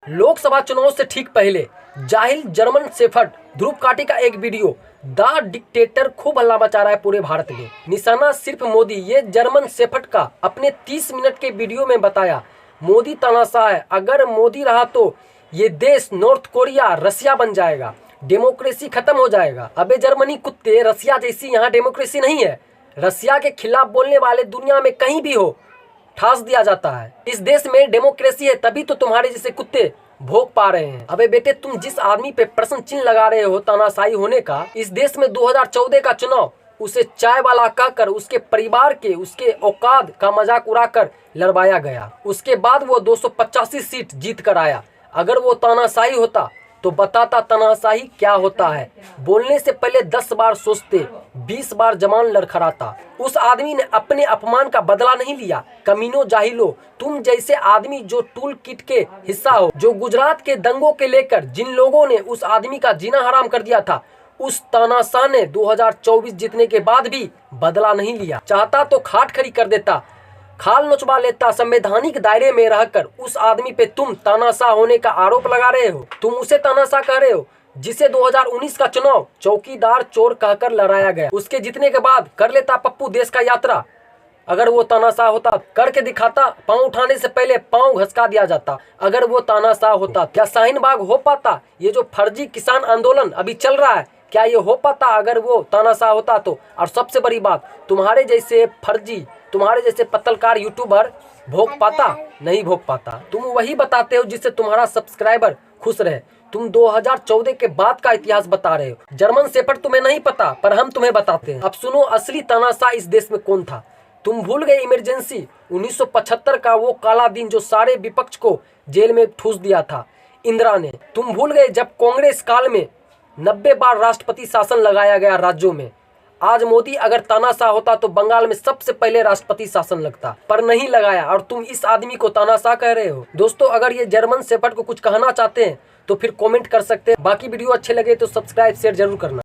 लोकसभा चुनाव से ठीक पहले जाहिल जर्मन शेफर्ड ध्रुव काटी का एक वीडियो द डिक्टेटर खूब हल्ला मचा रहा है पूरे भारत में। निशाना सिर्फ मोदी। ये जर्मन शेफर्ड का अपने 30 मिनट के वीडियो में बताया मोदी तानाशाह है, अगर मोदी रहा तो ये देश नॉर्थ कोरिया रसिया बन जाएगा, डेमोक्रेसी खत्म हो जाएगा। अबे जर्मनी कुत्ते, रसिया जैसी यहाँ डेमोक्रेसी नहीं है। रसिया के खिलाफ बोलने वाले दुनिया में कहीं भी हो ठास दिया जाता है। इस देश में डेमोक्रेसी है, तभी तो तुम्हारे जैसे कुत्ते भोग पा रहे हैं। अबे बेटे, तुम जिस आदमी पे प्रश्न चिन्ह लगा रहे हो तानाशाही होने का, इस देश में 2014 का चुनाव उसे चाय वाला कहकर उसके परिवार के, उसके औकात का मजाक उड़ाकर लड़वाया गया। उसके बाद वो 285 सीट जीत कर आया। अगर वो तानाशाही होता तो बताता तानाशाही क्या होता है। बोलने से पहले 10 बार सोचते, 20 बार जबान लड़खड़ाता। उस आदमी ने अपने अपमान का बदला नहीं लिया। कमीनो जाहिलो, तुम जैसे आदमी जो टूल किट के हिस्सा हो, जो गुजरात के दंगों के लेकर जिन लोगों ने उस आदमी का जीना हराम कर दिया था, उस तानाशाह ने 2024 जीतने के बाद भी बदला नहीं लिया। चाहता तो खाट खड़ी कर देता, खाल नोचवा लेता। संवैधानिक दायरे में रहकर उस आदमी पे तुम तानाशाह होने का आरोप लगा रहे हो। तुम उसे तानाशाह कह रहे हो जिसे 2019 का चुनाव चौकीदार चोर कहकर लड़ाया गया। उसके जीतने के बाद कर लेता पप्पू देश का यात्रा। अगर वो तानाशाह होता करके दिखाता, पाँव उठाने से पहले पाँव घसका दिया जाता। अगर वो तानाशाह होता, क्या शाहीन बाग हो पाता? ये जो फर्जी किसान आंदोलन अभी चल रहा है, क्या ये हो पाता अगर वो तानाशाह होता तो? और सबसे बड़ी बात, तुम्हारे जैसे फर्जी, तुम्हारे जैसे पत्रकार यूट्यूबर भोग पाता? नहीं भोग पाता। तुम वही बताते हो जिससे तुम्हारा सब्सक्राइबर खुश रहे। तुम 2014 के बाद का इतिहास बता रहे हो। जर्मन शेफर्ड तुम्हें नहीं पता, पर हम तुम्हें बताते हैं। अब सुनो, असली तानाशाह इस देश में कौन था। तुम भूल गए इमरजेंसी 1975 का वो काला दिन जो सारे विपक्ष को जेल में ठूस दिया था इंदिरा ने। तुम भूल गए जब कांग्रेस काल में 90 बार राष्ट्रपति शासन लगाया गया राज्यों में। आज मोदी अगर तानाशाह होता तो बंगाल में सबसे पहले राष्ट्रपति शासन लगता, पर नहीं लगाया और तुम इस आदमी को तानाशाह कह रहे हो। दोस्तों, अगर ये जर्मन शेफर्ड को कुछ कहना चाहते हैं तो फिर कमेंट कर सकते हैं। बाकी वीडियो अच्छे लगे तो सब्सक्राइब शेयर जरूर करना।